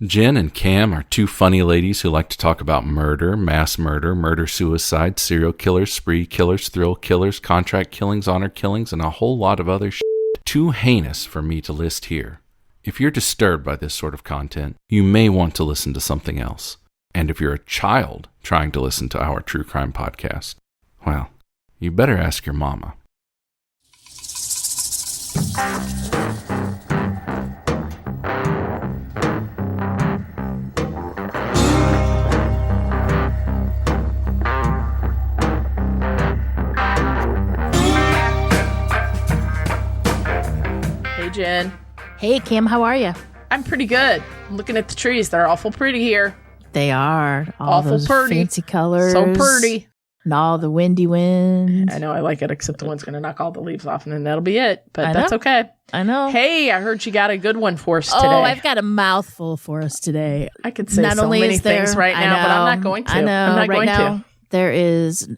Jen and Cam are two funny ladies who like to talk about murder, mass murder, murder-suicide, serial killers, spree killers, thrill killers, contract killings, honor killings, and a whole lot of other shit too heinous for me to list here. If you're disturbed by this sort of content, you may want to listen to something else. And if you're a child trying to listen to our true crime podcast, well, you better ask your mama. Hey, Jen. Hey, Kim, how are you? I'm pretty good. I'm looking at the trees. They're awful pretty here. They are. All Awful those pretty. fancy colors. So pretty. And all the windy winds. I know I like it, except the wind's going to knock all the leaves off, and then that'll be it. But I that's know. okay. I know. Hey, I heard you got a good one for us today. Oh, I've got a mouthful for us today. I could say Not so only many is there, things right I now, but I'm know, not going to. I know. I'm not right going now, to. there is,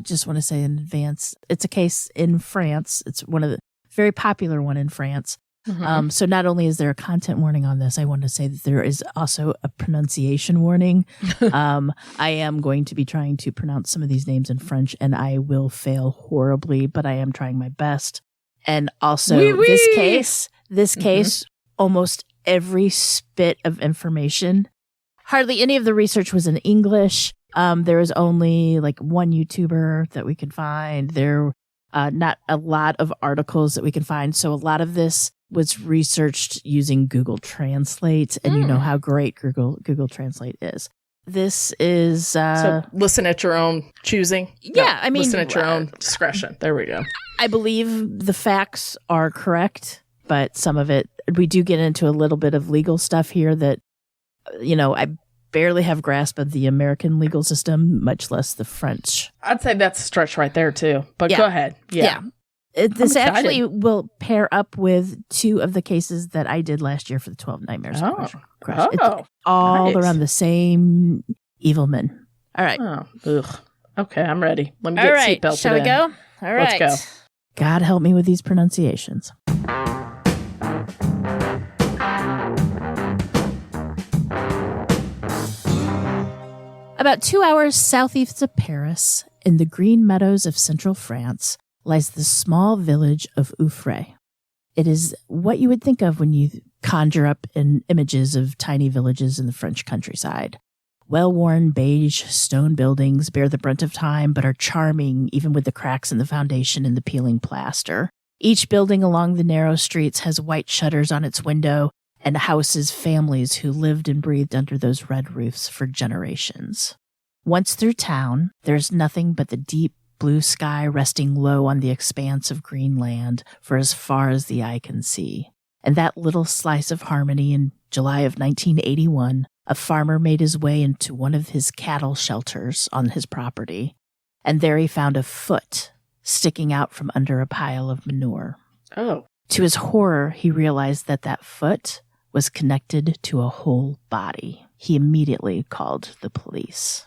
just want to say in advance, it's a case in France. It's one of the very popular one in France. Mhm. So not only is there a content warning on this, I want to say that there is also a pronunciation warning. I am going to be trying to pronounce some of these names in French, and I will fail horribly, but I am trying my best. And also, Oui, oui. this case, almost every spit of information, hardly any of the research was in English. There was only like one YouTuber that we could find. There not a lot of articles that we can find. So a lot of this was researched using Google Translate, and you know how great Google Translate is. This is So listen at your own choosing. Yeah, I mean, listen at your own discretion. There we go. I believe the facts are correct, but some of it, we do get into a little bit of legal stuff here that, I barely have grasp of the American legal system, much less the French. I'd say that's a stretch right there, too. But Yeah. go ahead. Yeah. This I'm actually excited. will pair up with two of the cases that I did last year for the 12 Nightmares. Oh. Crush. It's Oh. all nice. around the same evil men. All right. Oh. Ugh. Okay, I'm ready. Let me All get right. seatbelted Shall we in. go? All right. Let's go. God help me with these pronunciations. About 2 hours southeast of Paris, in the green meadows of central France, lies the small village of Rouvray. It is what you would think of when you conjure up in images of tiny villages in the French countryside. Well-worn beige stone buildings bear the brunt of time, but are charming even with the cracks in the foundation and the peeling plaster. Each building along the narrow streets has white shutters on its window and houses families who lived and breathed under those red roofs for generations. Once through town, there's nothing but the deep blue sky resting low on the expanse of green land for as far as the eye can see. And that little slice of harmony in July of 1981, a farmer made his way into one of his cattle shelters on his property, and there he found a foot sticking out from under a pile of manure. Oh. To his horror, he realized that that foot was connected to a whole body. He immediately called the police.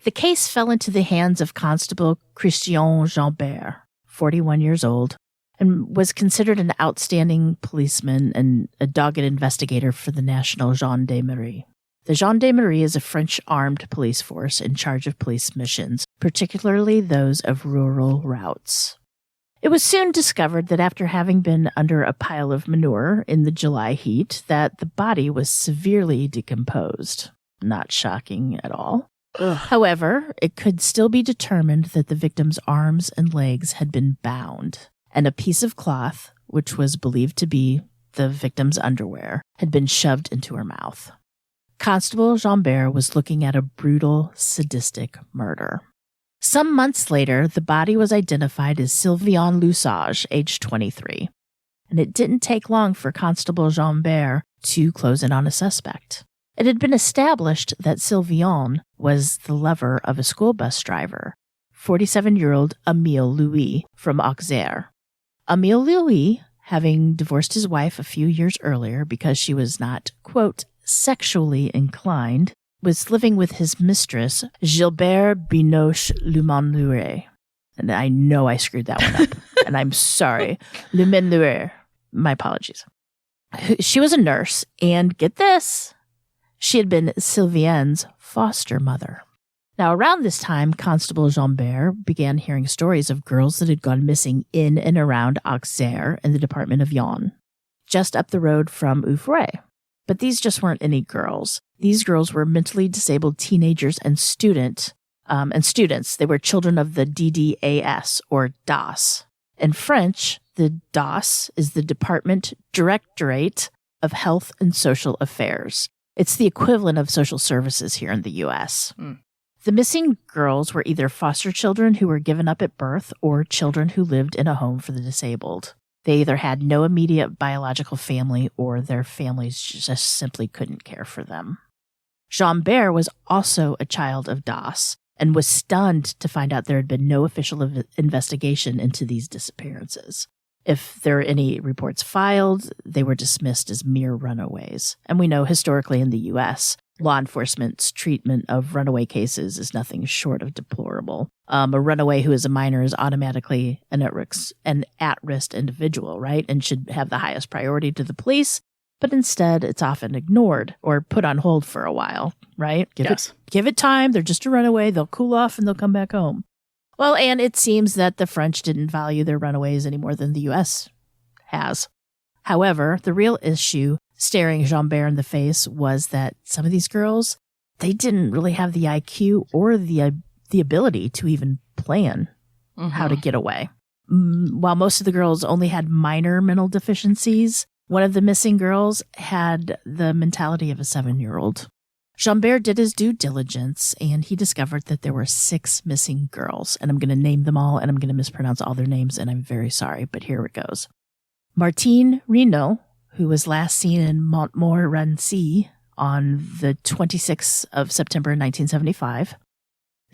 The case fell into the hands of Constable Christian Jambert, 41 years old, and was considered an outstanding policeman and a dogged investigator for the National Gendarmerie. The Gendarmerie is a French armed police force in charge of police missions, particularly those of rural routes. It was soon discovered that after having been under a pile of manure in the July heat, that the body was severely decomposed. Not shocking at all. Ugh. However, it could still be determined that the victim's arms and legs had been bound, and a piece of cloth, which was believed to be the victim's underwear, had been shoved into her mouth. Constable Jambert was looking at a brutal, sadistic murder. Some months later, the body was identified as Sylviane Lesage, age 23. And it didn't take long for Constable Jambert to close in on a suspect. It had been established that Sylviane was the lover of a school bus driver, 47-year-old Emile Louis from Auxerre. Emile Louis, having divorced his wife a few years earlier because she was not, quote, sexually inclined, was living with his mistress, Gilbert Binoche Lumanluer. And I know I screwed that one up, and I'm sorry. Lumanluer. My apologies. She was a nurse, and get this, she had been Sylviane's foster mother. Now, around this time, Constable Jambert began hearing stories of girls that had gone missing in and around Auxerre in the Department of Yonne, just up the road from Rouvray. But these just weren't any girls. These girls were mentally disabled teenagers and students. They were children of the DDASS, or DASS. In French, the DASS is the Directorate of Health and Social Affairs. It's the equivalent of social services here in the U.S. The missing girls were either foster children who were given up at birth or children who lived in a home for the disabled. They either had no immediate biological family or their families just simply couldn't care for them. Jambert was also a child of DASS and was stunned to find out there had been no official investigation into these disappearances. If there were any reports filed, they were dismissed as mere runaways. And we know historically in the U.S., law enforcement's treatment of runaway cases is nothing short of deplorable. A runaway who is a minor is automatically an at-risk individual, right? And should have the highest priority to the police. But instead, it's often ignored or put on hold for a while, right? Give it time. They're just a runaway. They'll cool off and they'll come back home. Well, and it seems that the French didn't value their runaways any more than the U.S. has. However, the real issue staring Jambert in the face was that some of these girls, they didn't really have the IQ or the ability to even plan how to get away. While most of the girls only had minor mental deficiencies, one of the missing girls had the mentality of a 7-year-old. Jambert did his due diligence, and he discovered that there were 6 missing girls. And I'm going to name them all, and I'm going to mispronounce all their names, and I'm very sorry, but here it goes. Martine Renaud, who was last seen in Montmorency on the 26th of September 1975.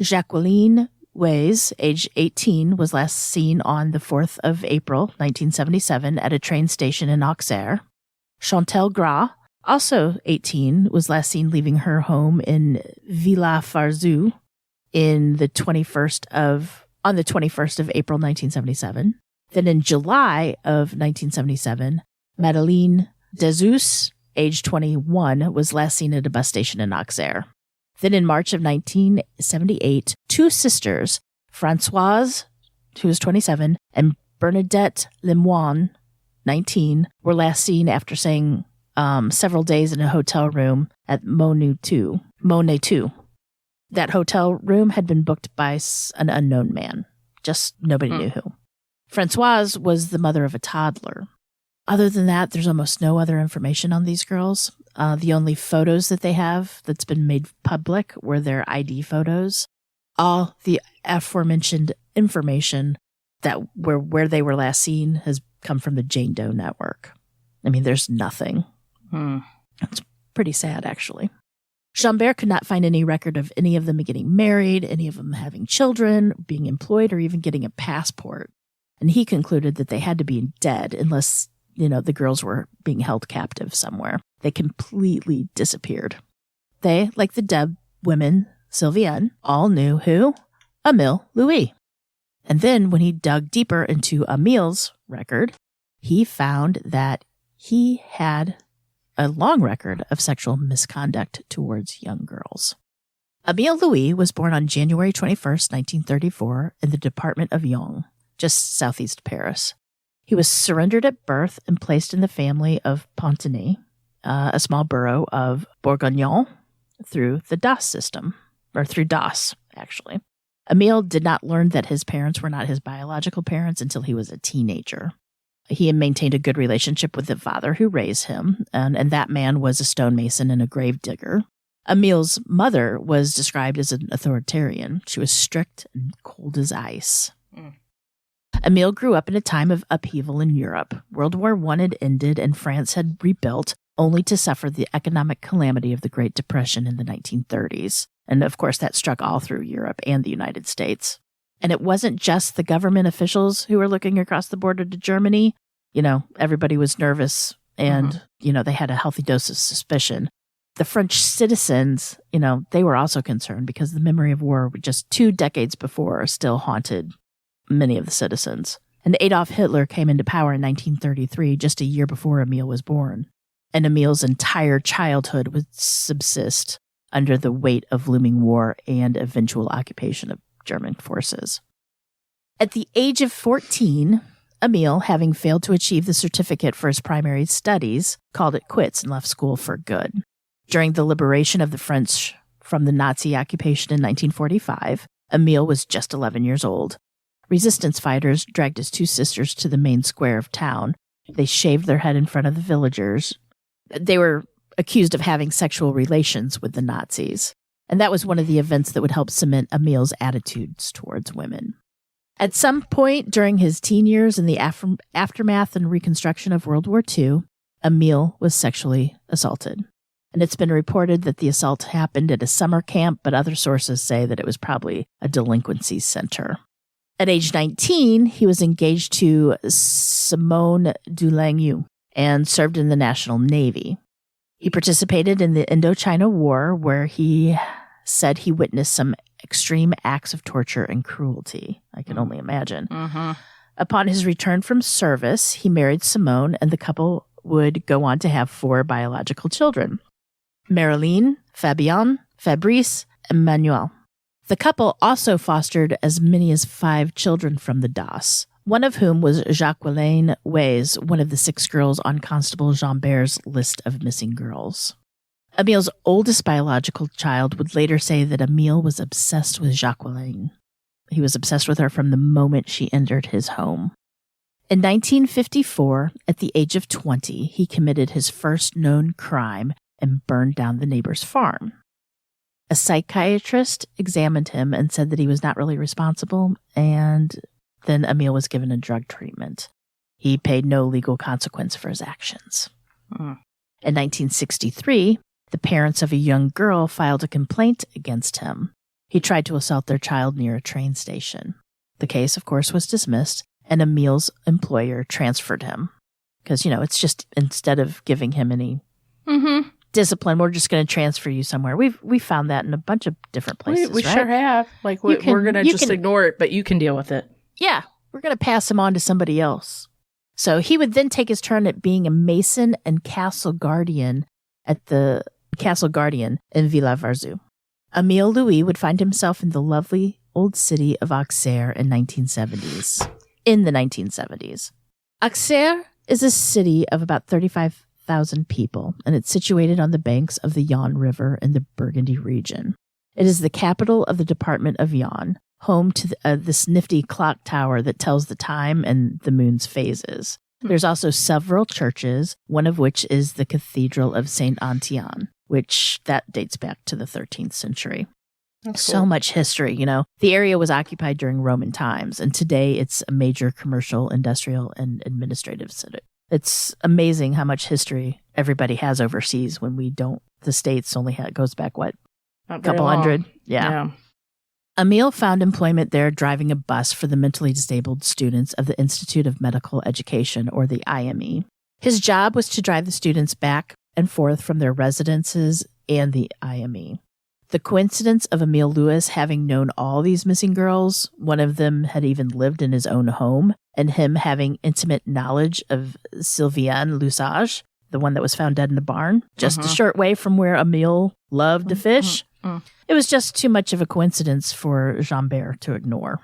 Jacqueline Weiss, age 18, was last seen on the 4th of April 1977 at a train station in Auxerre. Chantal Gras, also 18, was last seen leaving her home in Villa-Farzou on the 21st of April 1977. Then in July of 1977, Madeleine Dezus, age 21, was last seen at a bus station in Auxerre. Then in March of 1978, 2 sisters, Françoise, who was 27, and Bernadette Lemoine, 19, were last seen after staying several days in a hotel room at Monet 2. That hotel room had been booked by an unknown man. Just nobody knew who. Françoise was the mother of a toddler. Other than that, there's almost no other information on these girls. The only photos that they have that's been made public were their ID photos. All the aforementioned information that where they were last seen has come from the Jane Doe network. I mean, there's nothing. It's pretty sad, actually. Jambert could not find any record of any of them getting married, any of them having children, being employed, or even getting a passport. And he concluded that they had to be dead unless, the girls were being held captive somewhere. They completely disappeared. They, like the dead women, Sylviane, all knew who? Emile Louis. And then when he dug deeper into Emile's record, he found that he had a long record of sexual misconduct towards young girls. Emile Louis was born on January 21st, 1934, in the Department of Yonne, just southeast Paris. He was surrendered at birth and placed in the family of Pontenay, a small borough of Bourgogne, through the DASS system, or through DASS, actually. Emile did not learn that his parents were not his biological parents until he was a teenager. He maintained a good relationship with the father who raised him, and that man was a stonemason and a grave digger. Emile's mother was described as an authoritarian. She was strict and cold as ice. Emile grew up in a time of upheaval in Europe. World War I had ended and France had rebuilt, only to suffer the economic calamity of the Great Depression in the 1930s. And of course, that struck all through Europe and the United States. And it wasn't just the government officials who were looking across the border to Germany. Everybody was nervous and, they had a healthy dose of suspicion. The French citizens, they were also concerned because the memory of war just 2 decades before still haunted many of the citizens. And Adolf Hitler came into power in 1933, just a year before Emile was born. And Emile's entire childhood would subsist under the weight of looming war and eventual occupation of German forces. At the age of 14, Emile, having failed to achieve the certificate for his primary studies, called it quits and left school for good. During the liberation of the French from the Nazi occupation in 1945, Emile was just 11 years old. Resistance fighters dragged his two sisters to the main square of town. They shaved their head in front of the villagers. They were accused of having sexual relations with the Nazis. And that was one of the events that would help cement Emile's attitudes towards women. At some point during his teen years in the aftermath and reconstruction of World War II, Emile was sexually assaulted. And it's been reported that the assault happened at a summer camp, but other sources say that it was probably a delinquency center. At age 19, he was engaged to Simone Dulagneau and served in the National Navy. He participated in the Indochina War, where he said he witnessed some extreme acts of torture and cruelty. I can only imagine. Mm-hmm. Upon his return from service, he married Simone, and the couple would go on to have 4 biological children: Marilyn, Fabienne, Fabrice, and Manuel. The couple also fostered as many as 5 children from the DDASS, one of whom was Jacqueline Weiss, one of the 6 girls on Constable Jambert's list of missing girls. Emile's oldest biological child would later say that Emile was obsessed with Jacqueline. He was obsessed with her from the moment she entered his home. In 1954, at the age of 20, he committed his first known crime and burned down the neighbor's farm. A psychiatrist examined him and said that he was not really responsible, and then Emile was given a drug treatment. He paid no legal consequence for his actions. In 1963, the parents of a young girl filed a complaint against him. He tried to assault their child near a train station. The case, of course, was dismissed, and Emile's employer transferred him. Because, it's just, instead of giving him any discipline, we're just going to transfer you somewhere. We found that in a bunch of different places, We right? sure have. Like, we're going to just ignore it, but you can deal with it. Yeah, we're going to pass him on to somebody else. So he would then take his turn at being a mason and castle guardian at the Castle Guardian in Villa Varzu. Emile Louis would find himself in the lovely old city of Auxerre in the 1970s. Auxerre is a city of about 35,000 people, and it's situated on the banks of the Yonne River in the Burgundy region. It is the capital of the Department of Yonne, home to this nifty clock tower that tells the time and the moon's phases. There's also several churches, one of which is the Cathedral of Saint Antoine, which that dates back to the 13th century. That's so cool. Much history, The area was occupied during Roman times, and today it's a major commercial, industrial, and administrative city. It's amazing how much history everybody has overseas when we don't. The States only goes back, a couple hundred? Yeah. Emile found employment there driving a bus for the mentally disabled students of the Institute of Medical Education, or the IME. His job was to drive the students back and forth from their residences and the IME. The coincidence of Emile Louis having known all these missing girls, one of them had even lived in his own home, and him having intimate knowledge of Sylviane Lesage, the one that was found dead in the barn, just a short way from where Emile loved to fish. It was just too much of a coincidence for Jambert to ignore.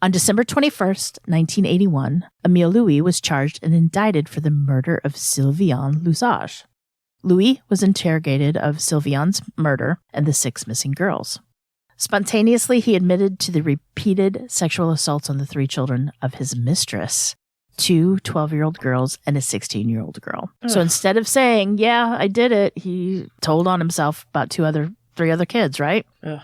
On December 21st, 1981, Emile Louis was charged and indicted for the murder of Sylviane Lesage. Louis was interrogated of Sylviane's murder and the 6 missing girls. Spontaneously, he admitted to the repeated sexual assaults on the 3 children of his mistress, 2 12-year-old girls and a 16-year-old girl. Ugh. So instead of saying, yeah, I did it, he told on himself about 3 other kids, right? Ugh.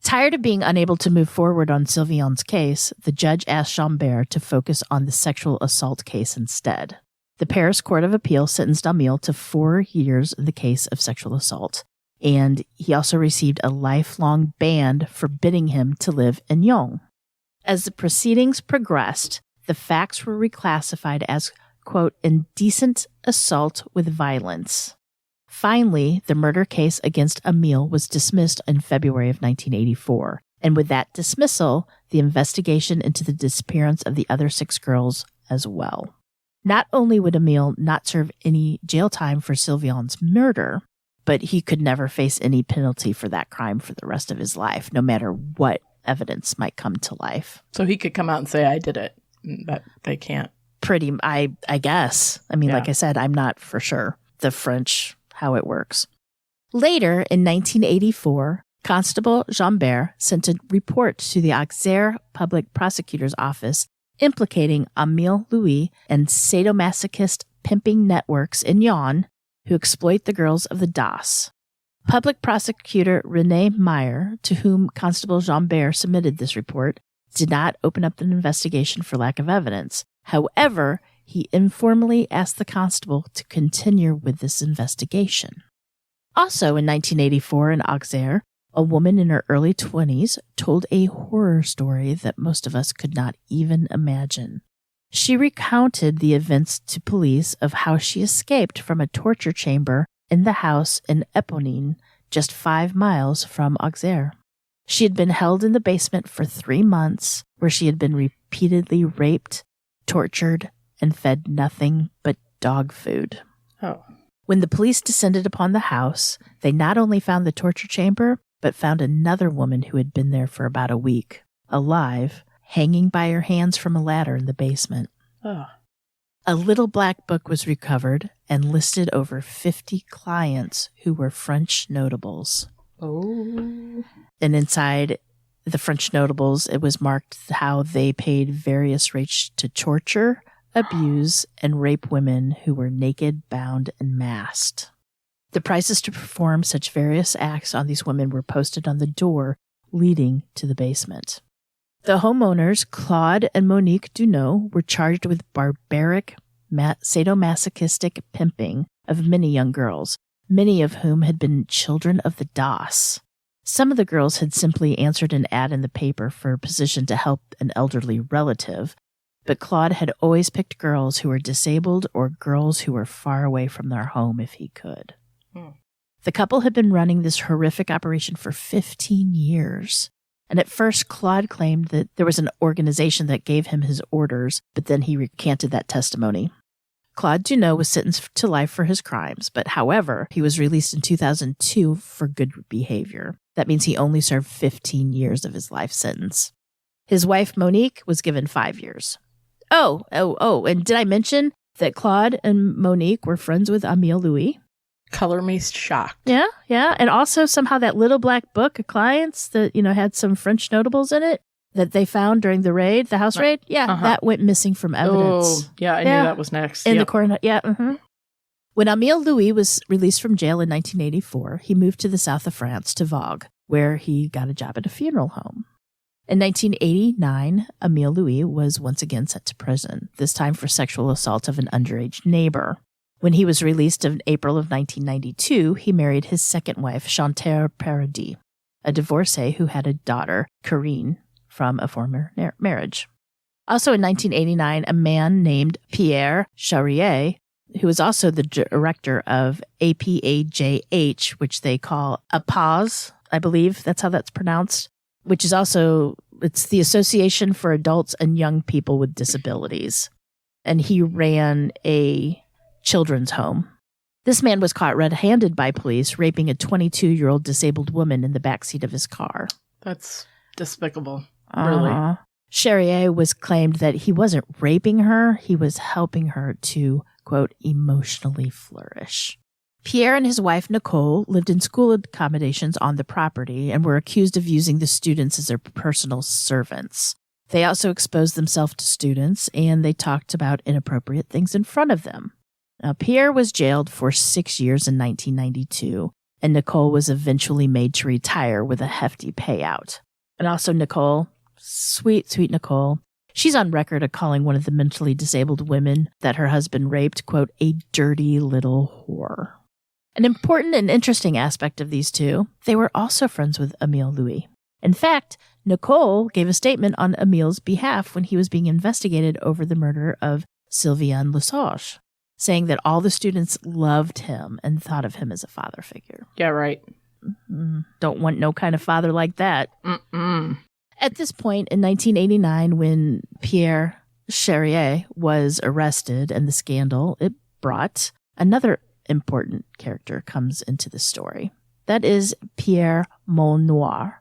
Tired of being unable to move forward on Sylviane's case, the judge asked Jambert to focus on the sexual assault case instead. The Paris Court of Appeal sentenced Emile to 4 years in the case of sexual assault, and he also received a lifelong ban forbidding him to live in Yonne. As the proceedings progressed, the facts were reclassified as, quote, indecent assault with violence. Finally, the murder case against Emile was dismissed in February of 1984, And with that dismissal, the investigation into the disappearance of the other 6 girls as well. Not only would Emile not serve any jail time for Sylviane's murder, but he could never face any penalty for that crime for the rest of his life, no matter what evidence might come to life. So he could come out and say, I did it, but they can't. I guess. I mean, Yeah. like I said, I'm not for sure the French, how it works. Later, in 1984, Constable Jambert sent a report to the Auxerre Public Prosecutor's Office implicating Emile Louis and sadomasochist pimping networks in Yonne who exploit the girls of the DDASS. Public Prosecutor René Meyer, to whom Constable Jambert submitted this report, did not open up an investigation for lack of evidence. However, he informally asked the constable to continue with this investigation. Also in 1984 in Auxerre, a woman in her early 20s told a horror story that most of us could not even imagine. She recounted the events to police of how she escaped from a torture chamber in the house in Eponine, just 5 miles from Auxerre. She had been held in the basement for 3 months, where she had been repeatedly raped, tortured, and fed nothing but dog food. Oh. When the police descended upon the house, they not only found the torture chamber, but found another woman who had been there for about a week, alive, hanging by her hands from a ladder in the basement. Oh. A little black book was recovered and listed over 50 clients who were French notables. Oh. And inside the French notables, it was marked how they paid various rates to torture, abuse, and rape women who were naked, bound, and masked. The prices to perform such various acts on these women were posted on the door leading to the basement. The homeowners, Claude and Monique Dunot, were charged with barbaric, sadomasochistic pimping of many young girls, many of whom had been children of the DDASS. Some of the girls had simply answered an ad in the paper for a position to help an elderly relative, but Claude had always picked girls who were disabled or girls who were far away from their home if he could. The couple had been running this horrific operation for 15 years. And at first, Claude claimed that there was an organization that gave him his orders, but then he recanted that testimony. Claude Dunot was sentenced to life for his crimes, but however, he was released in 2002 for good behavior. That means he only served 15 years of his life sentence. His wife, Monique, was given 5 years. Oh, and did I mention that Claude and Monique were friends with Emile Louis? Color me shocked. Yeah. And also somehow that little black book of clients that, had some French notables in it that they found during the raid, the house raid. Yeah, that went missing from evidence. Oh, yeah, I knew that was next. In the coroner. Yeah. Mm-hmm. When Emile Louis was released from jail in 1984, he moved to the south of France to Vaud, where he got a job at a funeral home. In 1989, Emile Louis was once again sent to prison, this time for sexual assault of an underage neighbor. When he was released in April of 1992, he married his second wife, Chantal Paradis, a divorcee who had a daughter, Corinne, from a former marriage. Also in 1989, a man named Pierre Charrier, who was also the director of APAJH, which they call APAS, I believe that's how that's pronounced, which is also, it's the Association for Adults and Young People with Disabilities. And he ran a children's home. This man was caught red-handed by police raping a 22-year-old disabled woman in the backseat of his car. That's despicable, really. Charrier was claimed that he wasn't raping her, he was helping her to, quote, emotionally flourish. Pierre and his wife, Nicole, lived in school accommodations on the property and were accused of using the students as their personal servants. They also exposed themselves to students, and they talked about inappropriate things in front of them. Now, Pierre was jailed for 6 years in 1992, and Nicole was eventually made to retire with a hefty payout. And also Nicole, sweet Nicole, she's on record of calling one of the mentally disabled women that her husband raped, quote, a dirty little whore. An important and interesting aspect of these two, they were also friends with Emile Louis. In fact, Nicole gave a statement on Emile's behalf when he was being investigated over the murder of Sylviane Lesage, saying that all the students loved him and thought of him as a father figure. Yeah, right. Mm-hmm. Don't want no kind of father like that. Mm-mm. At this point in 1989, when Pierre Charrier was arrested and the scandal it brought, another important character comes into the story. That is Pierre Molnoir.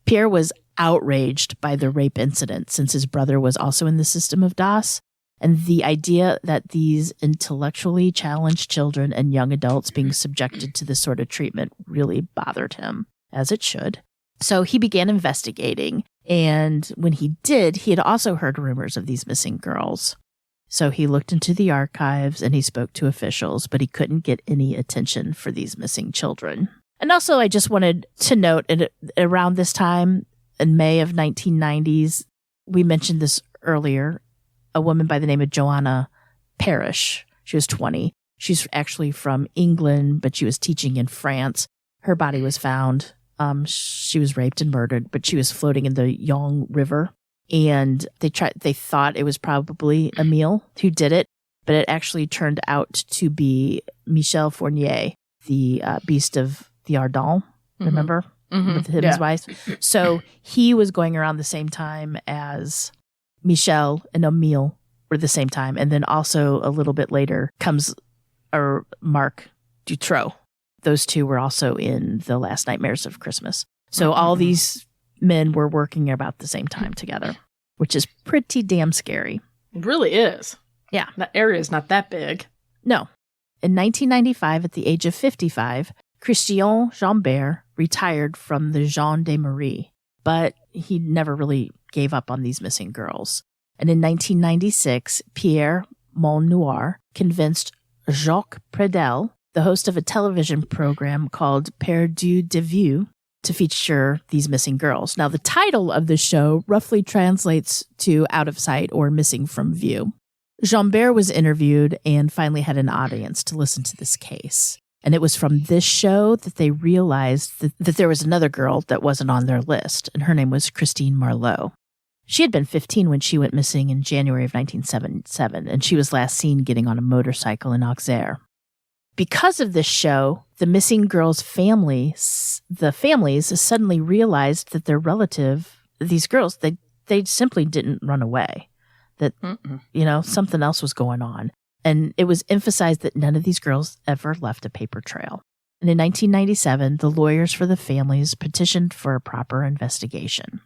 Pierre was outraged by the rape incident since his brother was also in the system of DASS, and the idea that these intellectually challenged children and young adults being subjected to this sort of treatment really bothered him, as it should. So he began investigating, and when he did, he had also heard rumors of these missing girls. So he looked into the archives and he spoke to officials, but he couldn't get any attention for these missing children. And also, I just wanted to note, around this time, in May of 1990s, we mentioned this earlier, a woman by the name of Joanna Parrish. She was 20. She's actually from England, but she was teaching in France. Her body was found. She was raped and murdered, but she was floating in the Yonne River. And they thought it was probably Emile who did it, but it actually turned out to be Michel Fournier, the beast of the Ardennes, remember? Mm-hmm. With him and his wife. So he was going around the same time as Michel and Emile were the same time. And then also a little bit later comes Marc Dutroux. Those two were also in The Last Nightmares of Christmas. So all these men were working about the same time together, which is pretty damn scary. It really is. Yeah. That area is not that big. No. In 1995, at the age of 55, Christian Jambert retired from the Gendarmerie, but he never really gave up on these missing girls. And in 1996, Pierre Molnoir convinced Jacques Pradel, the host of a television program called Perdu de Vue, to feature these missing girls. Now, the title of the show roughly translates to Out of Sight or Missing from View. Jambert was interviewed and finally had an audience to listen to this case. And it was from this show that they realized that there was another girl that wasn't on their list, and her name was Christine Marlowe. She had been 15 when she went missing in January of 1977, and she was last seen getting on a motorcycle in Auxerre. Because of this show, the missing girls' families suddenly realized that their relative, these girls, they simply didn't run away. That, something else was going on. And it was emphasized that none of these girls ever left a paper trail. And in 1997, the lawyers for the families petitioned for a proper investigation.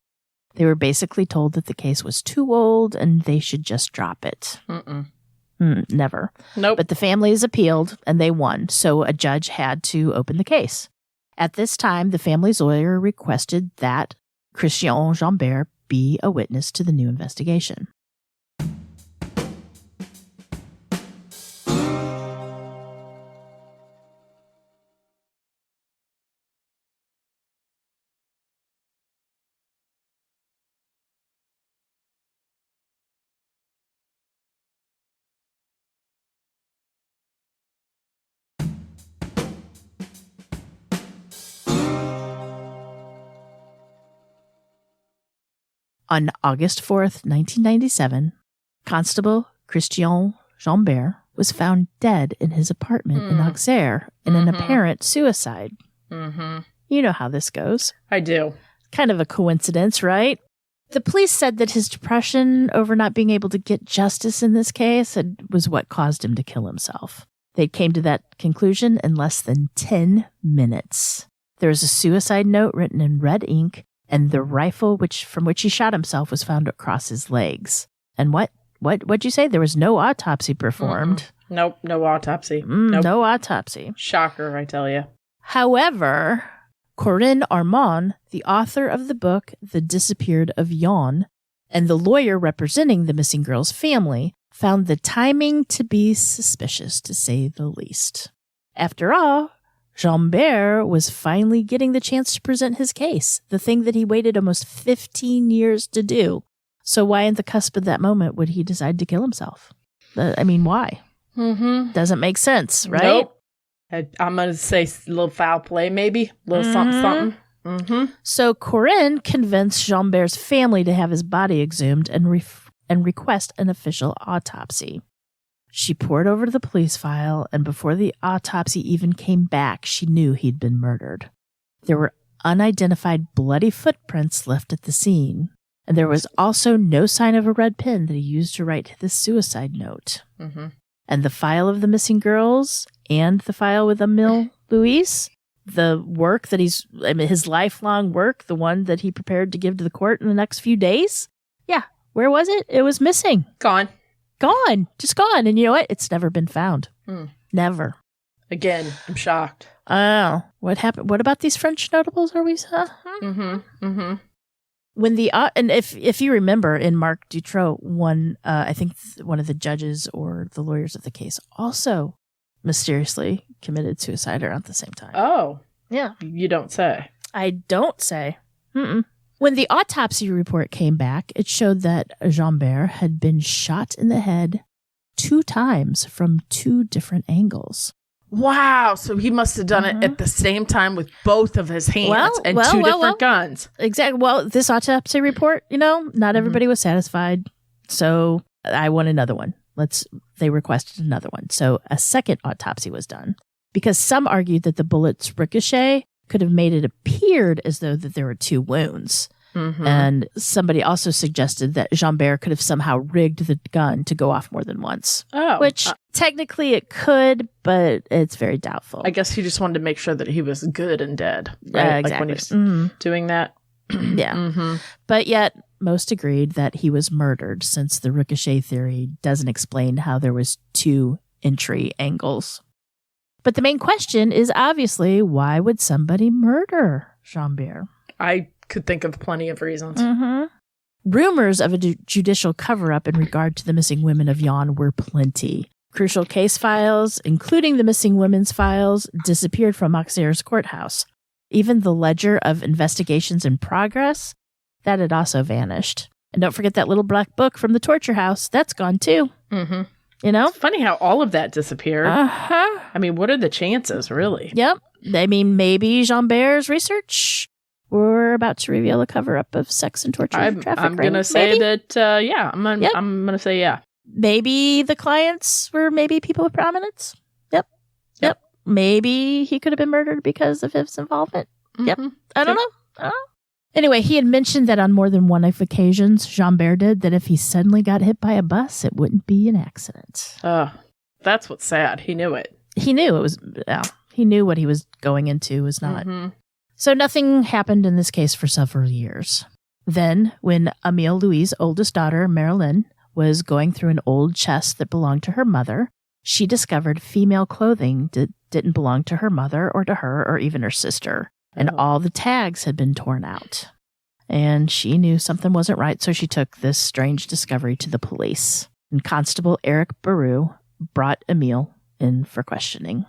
They were basically told that the case was too old and they should just drop it. Never. Nope. But the families appealed and they won, so a judge had to open the case. At this time, the family's lawyer requested that Christian Jambert be a witness to the new investigation. On August 4th, 1997, Constable Christian Jambert was found dead in his apartment in Auxerre in an apparent suicide. You know how this goes. I do. Kind of a coincidence, right? The police said that his depression over not being able to get justice in this case was what caused him to kill himself. They came to that conclusion in less than 10 minutes. There was a suicide note written in red ink, and the rifle from which he shot himself was found across his legs. And what'd you say? There was no autopsy performed. Nope, no autopsy. Nope. No autopsy. Shocker, I tell you. However, Corinne Armand, the author of the book The Disappeared of Yonne, and the lawyer representing the missing girl's family, found the timing to be suspicious, to say the least. After all, Jambert was finally getting the chance to present his case, the thing that he waited almost 15 years to do. So why in the cusp of that moment would he decide to kill himself? Why? Doesn't make sense, right? Nope. I'm going to say a little foul play, maybe. A little something. So Corinne convinced Jambert's family to have his body exhumed and request an official autopsy. She pored over the police file, and before the autopsy even came back, she knew he'd been murdered. There were unidentified bloody footprints left at the scene. And there was also no sign of a red pen that he used to write this suicide note. Mm-hmm. And the file of the missing girls and the file with Emile Louis, the work that his lifelong work, the one that he prepared to give to the court in the next few days. Yeah. Where was it? It was missing. Gone. Just gone. And you know what? It's never been found. Never. Again, I'm shocked. Oh, what happened? What about these French notables? Are we? When and if you remember, in Marc Dutroux, I think one of the judges or the lawyers of the case also mysteriously committed suicide around the same time. Oh, yeah. You don't say. I don't say. When the autopsy report came back, it showed that Jambert had been shot in the head 2 times from 2 different angles. Wow. So he must have done it at the same time with both of his hands and 2 different guns. Exactly. Well, this autopsy report, not everybody was satisfied. So I want another one. They requested another one. So a second autopsy was done because some argued that the bullet's ricochet could have made it appeared as though that there were 2 wounds. And somebody also suggested that Jambert could have somehow rigged the gun to go off more than once. Oh. Which technically it could, but it's very doubtful. I guess he just wanted to make sure that he was good and dead. Right? Yeah, exactly. Like when he's doing that. Yeah. But yet, most agreed that he was murdered since the ricochet theory doesn't explain how there was 2 entry angles. But the main question is obviously, why would somebody murder Jambert? I could think of plenty of reasons. Rumors of a judicial cover-up in regard to the missing women of Yonne were plenty. Crucial case files, including the missing women's files, disappeared from Auxerre's courthouse. Even the ledger of investigations in progress, that had also vanished. And don't forget that little black book from the torture house. That's gone too. It's funny how all of that disappeared. I mean, what are the chances, really? Yep. I mean, maybe Jambert's research. We're about to reveal a cover-up of sex and torture and traffic. I'm going to say that, I'm going to say yeah. Maybe the clients were maybe people with prominence. Yep. Maybe he could have been murdered because of his involvement. Yep. I don't know. Anyway, he had mentioned that on more than one of occasions, Jambert did, that if he suddenly got hit by a bus, it wouldn't be an accident. That's what's sad. He knew it. He knew it was, he knew what he was going into was not. So nothing happened in this case for several years. Then, when Emile Louis' oldest daughter, Marilyn, was going through an old chest that belonged to her mother, she discovered female clothing that didn't belong to her mother or to her or even her sister. And all the tags had been torn out. And she knew something wasn't right, so she took this strange discovery to the police. And Constable Eric Barou brought Emile in for questioning.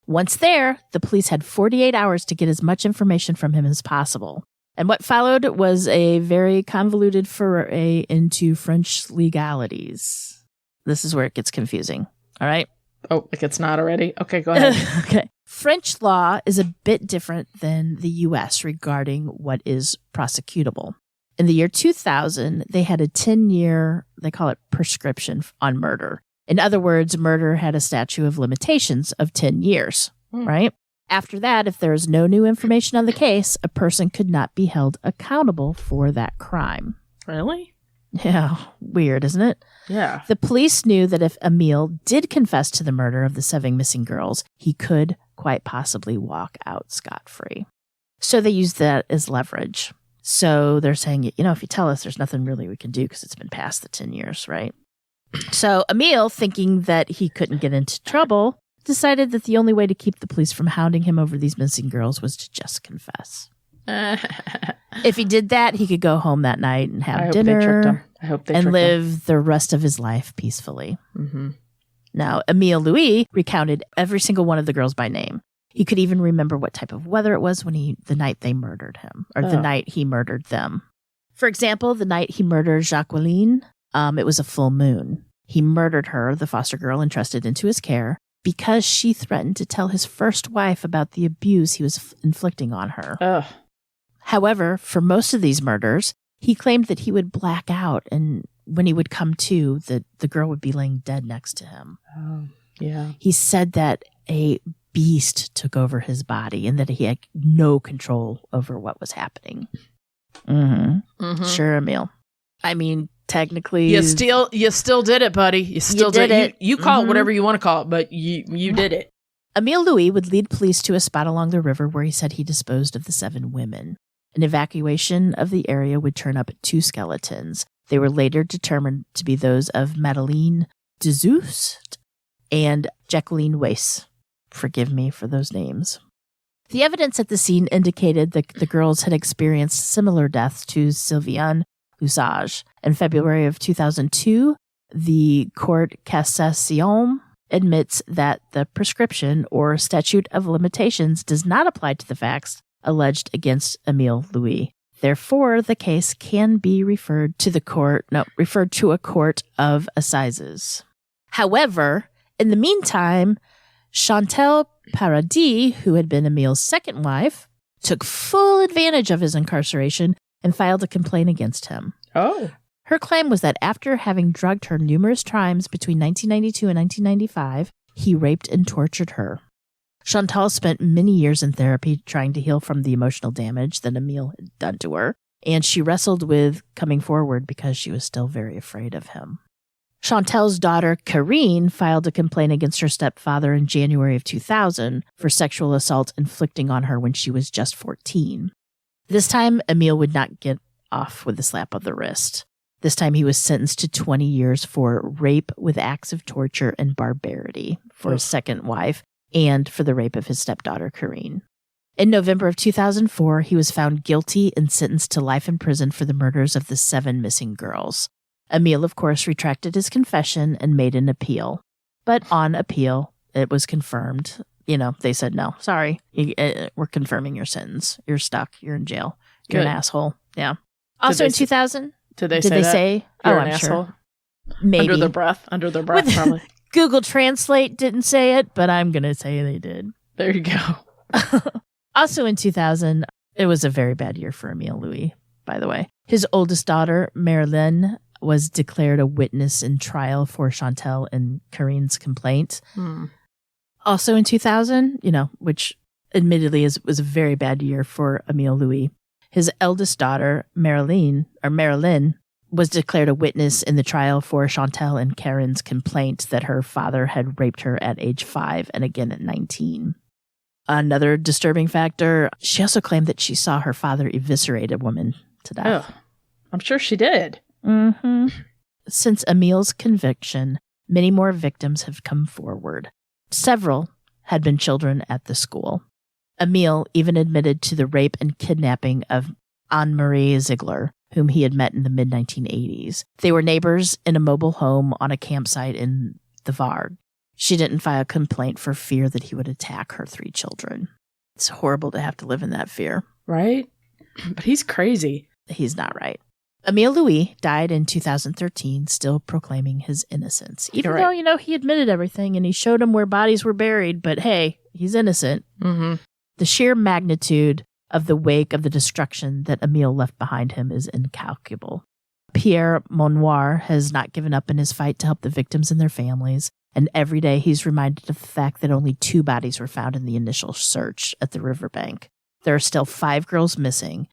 Once there, the police had 48 hours to get as much information from him as possible. And what followed was a very convoluted foray into French legalities. This is where it gets confusing. All right? Oh, like it's not already? Okay, go ahead. Okay. French law is a bit different than the U.S. regarding what is prosecutable. In the year 2000, they had a 10-year, they call it prescription on murder. In other words, murder had a statute of limitations of 10 years, right? After that, if there is no new information on the case, a person could not be held accountable for that crime. Really? Yeah, weird, isn't it? Yeah. The police knew that if Emile did confess to the murder of the 7 missing girls, he could quite possibly walk out scot-free. So they used that as leverage. So they're saying, if you tell us, there's nothing really we can do because it's been past the 10 years, right? So Emile, thinking that he couldn't get into trouble, decided that the only way to keep the police from hounding him over these missing girls was to just confess. If he did that, he could go home that night and have dinner and live the rest of his life peacefully. Now, Emile Louis recounted every single one of the girls by name. He could even remember what type of weather it was when the night they murdered him, or the night he murdered them. For example, the night he murdered Jacqueline, it was a full moon. He murdered her, the foster girl entrusted into his care, because she threatened to tell his first wife about the abuse he was inflicting on her. However, for most of these murders, he claimed that he would black out, and when he would come to, the girl would be laying dead next to him. Yeah. He said that a beast took over his body and that he had no control over what was happening. Mm-hmm. Sure, Emile. I mean, technically, you still did it, buddy. You still did it. You call it whatever you want to call it, but you did it. Emile Louis would lead police to a spot along the river where he said he disposed of the 7 women. An evacuation of the area would turn up 2 skeletons. They were later determined to be those of Madeleine Dezeus and Jacqueline Weiss. Forgive me for those names. The evidence at the scene indicated that the girls had experienced similar deaths to Sylviane Lesage. In February of 2002, the Court Cassation admits that the prescription or statute of limitations does not apply to the facts alleged against Emile Louis. Therefore, the case can be referred to a court of assizes. However, in the meantime, Chantal Paradis, who had been Emile's second wife, took full advantage of his incarceration and filed a complaint against him. Oh. Her claim was that after having drugged her numerous times between 1992 and 1995, he raped and tortured her. Chantal spent many years in therapy trying to heal from the emotional damage that Emile had done to her, and she wrestled with coming forward because she was still very afraid of him. Chantal's daughter, Karine, filed a complaint against her stepfather in January of 2000 for sexual assault inflicting on her when she was just 14. This time, Emile would not get off with a slap of the wrist. This time he was sentenced to 20 years for rape with acts of torture and barbarity for his second wife and for the rape of his stepdaughter, Karine. In November of 2004, he was found guilty and sentenced to life in prison for the murders of the 7 missing girls. Emile, of course, retracted his confession and made an appeal. But on appeal, it was confirmed. They said, no, sorry, we're confirming your sentence. You're stuck. You're in jail. You're an asshole. Yeah. Also in 2000... Did they say Oh, I'm asshole? Sure. Maybe. Under their breath, probably. Google Translate didn't say it, but I'm going to say they did. There you go. Also in 2000, it was a very bad year for Emile Louis, by the way. His oldest daughter, Marilyn, was declared a witness in trial for Chantal and Karine's complaint. Also in 2000, which admittedly was a very bad year for Emile Louis. His eldest daughter, Marilyn, was declared a witness in the trial for Chantal and Karen's complaint that her father had raped her at age 5 and again at 19. Another disturbing factor, she also claimed that she saw her father eviscerate a woman to death. Oh, I'm sure she did. Mm-hmm. Since Emile's conviction, many more victims have come forward. Several had been children at the school. Emile even admitted to the rape and kidnapping of Anne-Marie Ziegler, whom he had met in the mid-1980s. They were neighbors in a mobile home on a campsite in the Var. She didn't file a complaint for fear that he would attack her 3 children. It's horrible to have to live in that fear. Right? But he's crazy. He's not right. Emile Louis died in 2013, still proclaiming his innocence. Even though, he admitted everything and he showed him where bodies were buried, but hey, he's innocent. Mm-hmm. The sheer magnitude of the wake of the destruction that Emile left behind him is incalculable. Pierre Monnoir has not given up in his fight to help the victims and their families, and every day he's reminded of the fact that only 2 bodies were found in the initial search at the riverbank. There are still 5 girls missing.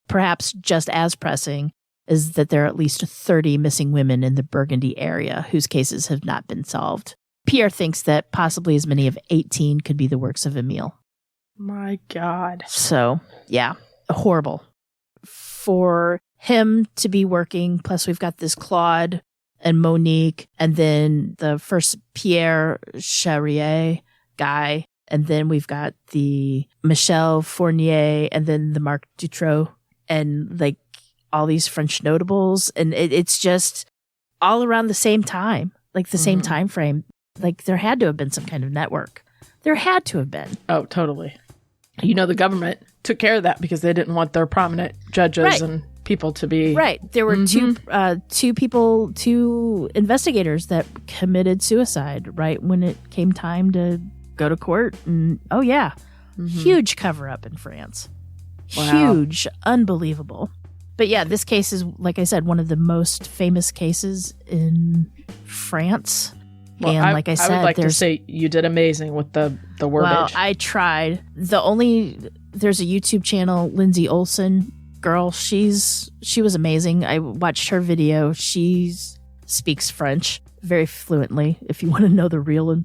Perhaps just as pressing is that there are at least 30 missing women in the Burgundy area whose cases have not been solved. Pierre thinks that possibly as many as 18 could be the works of Emile. My God. So, yeah, horrible. For him to be working, plus we've got this Claude and Monique, and then the first Pierre Charrier guy, and then we've got the Michel Fournier, and then the Marc Dutroux, and like all these French notables, and it's just all around the same time, like the same time frame. Like there had to have been some kind of network. There had to have been. Oh, totally. The government took care of that because they didn't want their prominent judges and people to be... Right. There were two investigators that committed suicide right when it came time to go to court. And, huge cover-up in France. Wow. Huge. Unbelievable. But yeah, this case is, like I said, one of the most famous cases in France. Well, and like I said, would like to say you did amazing with the wordage. Well, I tried. There's a YouTube channel, Lindsay Olson. Girl, she was amazing. I watched her video. She speaks French very fluently. If you want to know the real,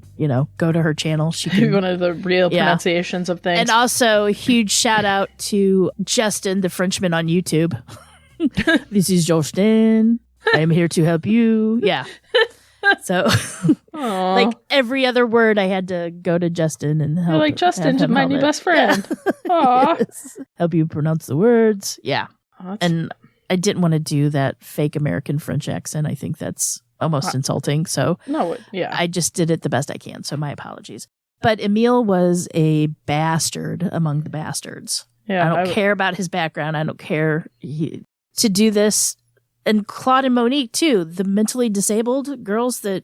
go to her channel. She can, one of the real pronunciations of things. And also a huge shout out to Justin, the Frenchman on YouTube. This is Justin. I am here to help you. Yeah. So, like every other word, I had to go to Justin and help. You're like, Justin's my new best friend. Yeah. Yes. Help you pronounce the words. Yeah. And I didn't want to do that fake American French accent. I think that's almost insulting. So I just did it the best I can. So my apologies. But Emile was a bastard among the bastards. Yeah, I don't care about his background. I don't care to do this. And Claude and Monique, too, the mentally disabled girls that...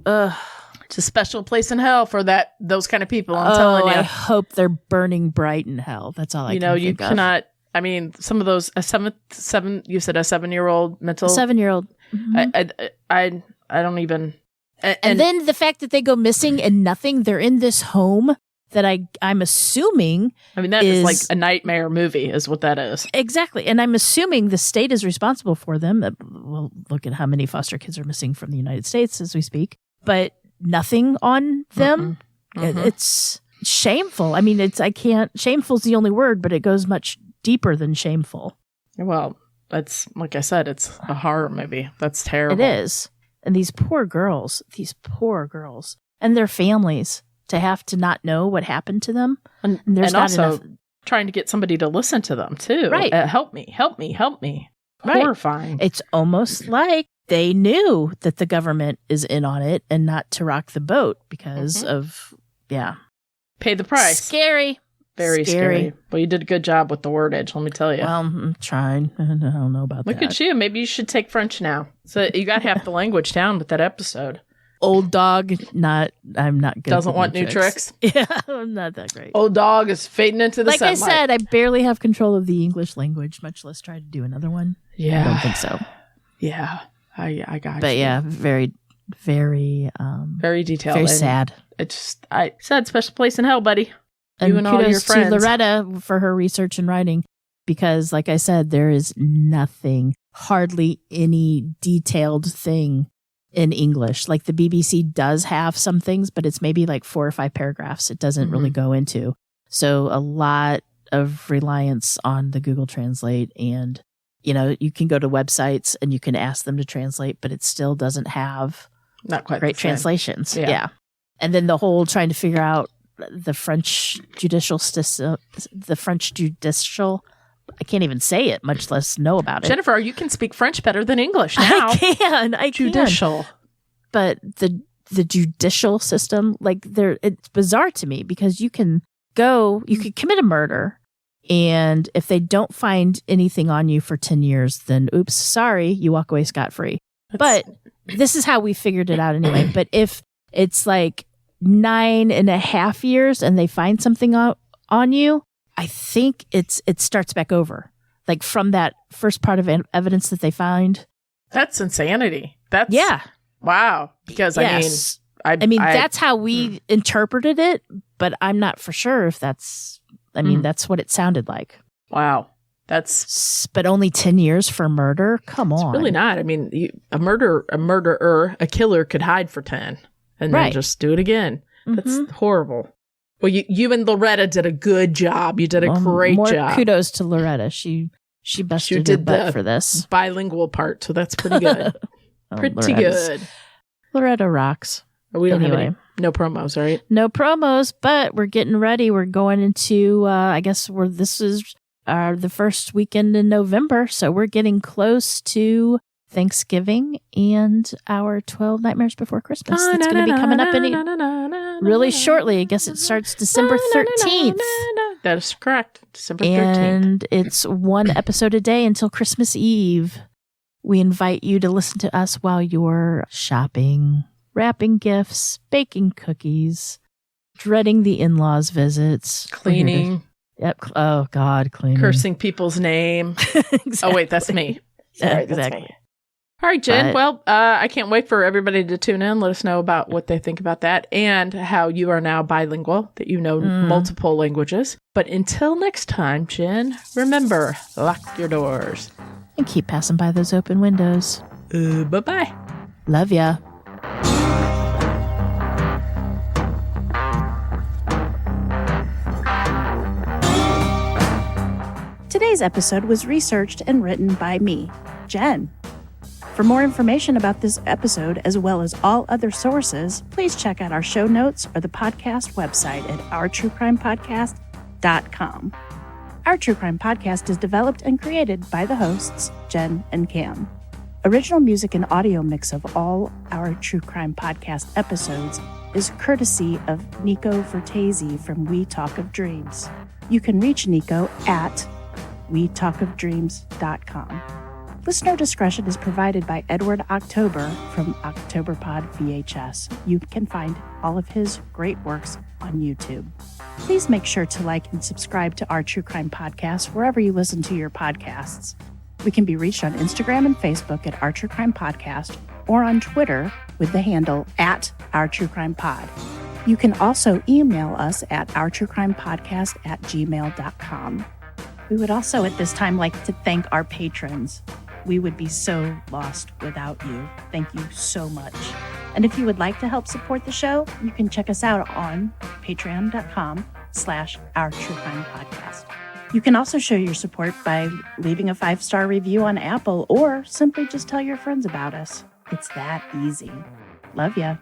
It's a special place in hell for those kind of people, I'm telling you. I hope they're burning bright in hell. That's all I can think of. You cannot... I mean, some of those... you said a 7-year-old mental... 7-year-old. Mm-hmm. I don't even... And then the fact that they go missing and nothing, they're in this home that I'm assuming... I mean, that is like a nightmare movie is what that is. Exactly. And I'm assuming the state is responsible for them. Well, look at how many foster kids are missing from the United States as we speak. But nothing on them. Mm-hmm. It's shameful. I mean, shameful is the only word, but it goes much deeper than shameful. Well, that's, like I said, it's a horror movie. That's terrible. It is. And these poor girls, and their families, to have to not know what happened to them. And there's not also enough. Trying to get somebody to listen to them, too. Right. Help me. Right. Horrifying. It's almost like they knew that the government is in on it and not to rock the boat because of, Pay the price. Scary. Very scary. Well, you did a good job with the wordage, let me tell you. Well, I'm trying. I don't know about that. Look at you. Maybe you should take French now. So you got half the language down with that episode. Old dog, I'm not good. Doesn't want new tricks. Yeah, I'm not that great. Old dog is fading into the sunlight. Like I said, I barely have control of the English language, much less try to do another one. Yeah. I don't think so. Yeah, I got you. But yeah, very, very... very detailed. Very sad. I said special place in hell, buddy. And you and all your friends. To Loretta for her research and writing, because like I said, there is nothing, hardly any detailed thing in English. Like the BBC does have some things, but it's maybe like 4 or 5 paragraphs. It doesn't really go into. So a lot of reliance on the Google Translate, and you can go to websites and you can ask them to translate, but it still doesn't have not quite great translations. Yeah. And then the whole trying to figure out the French judicial system, I can't even say it, much less know about it. Jennifer, you can speak French better than English now. I Judicial. can. But the judicial system, it's bizarre to me because you could commit a murder, and if they don't find anything on you for 10 years, then oops, sorry, you walk away scot-free. But this is how we figured it out anyway. But if it's like 9.5 years and they find something on you, I think it starts back over. Like from that first part of evidence that they find. That's insanity. Wow. Because yes. I mean, that's how we interpreted it, but I'm not for sure if that's what it sounded like. Wow. But only 10 years for murder? Come on. It's really not. I mean, a murderer, a killer could hide for 10 and then just do it again. That's horrible. Well, you and Loretta did a good job. You did a great job. More kudos to Loretta. She busted her butt for this. Bilingual part, so that's pretty good. Pretty good. Loretta rocks. We don't have no promos, right? No promos, but we're getting ready. We're going into, this is the first weekend in November, so we're getting close to Thanksgiving and our 12 Nightmares Before Christmas. It's going to be coming up really shortly. I guess it starts December 13th. That is correct. December 13th. And it's one episode a day until Christmas Eve. We invite you to listen to us while you're shopping, wrapping gifts, baking cookies, dreading the in-laws' visits. Cleaning. Yep. Oh, God, cleaning. Cursing people's name. Exactly. Oh, wait, that's me. Sorry, exactly. That's me. All right, Jen. But- Well, I can't wait for everybody to tune in. Let us know about what they think about that and how you are now bilingual, that you know multiple languages. But until next time, Jen, remember, lock your doors. And keep passing by those open windows. Bye-bye. Love ya. Today's episode was researched and written by me, Jen. For more information about this episode, as well as all other sources, please check out our show notes or the podcast website at ourtruecrimepodcast.com. Our True Crime Podcast is developed and created by the hosts, Jen and Cam. Original music and audio mix of all our True Crime Podcast episodes is courtesy of Nico Vertesi from We Talk of Dreams. You can reach Nico at wetalkofdreams.com. Listener discretion is provided by Edward October from OctoberPod VHS. You can find all of his great works on YouTube. Please make sure to like and subscribe to our True Crime Podcast wherever you listen to your podcasts. We can be reached on Instagram and Facebook at Our True Crime Podcast or on Twitter with the handle at Our True Crime Pod. You can also email us at ourtruecrimepodcast@gmail.com. We would also at this time like to thank our patrons. We would be so lost without you. Thank you so much. And if you would like to help support the show, you can check us out on patreon.com/Our True Crime Podcast. You can also show your support by leaving a 5-star review on Apple or simply just tell your friends about us. It's that easy. Love ya.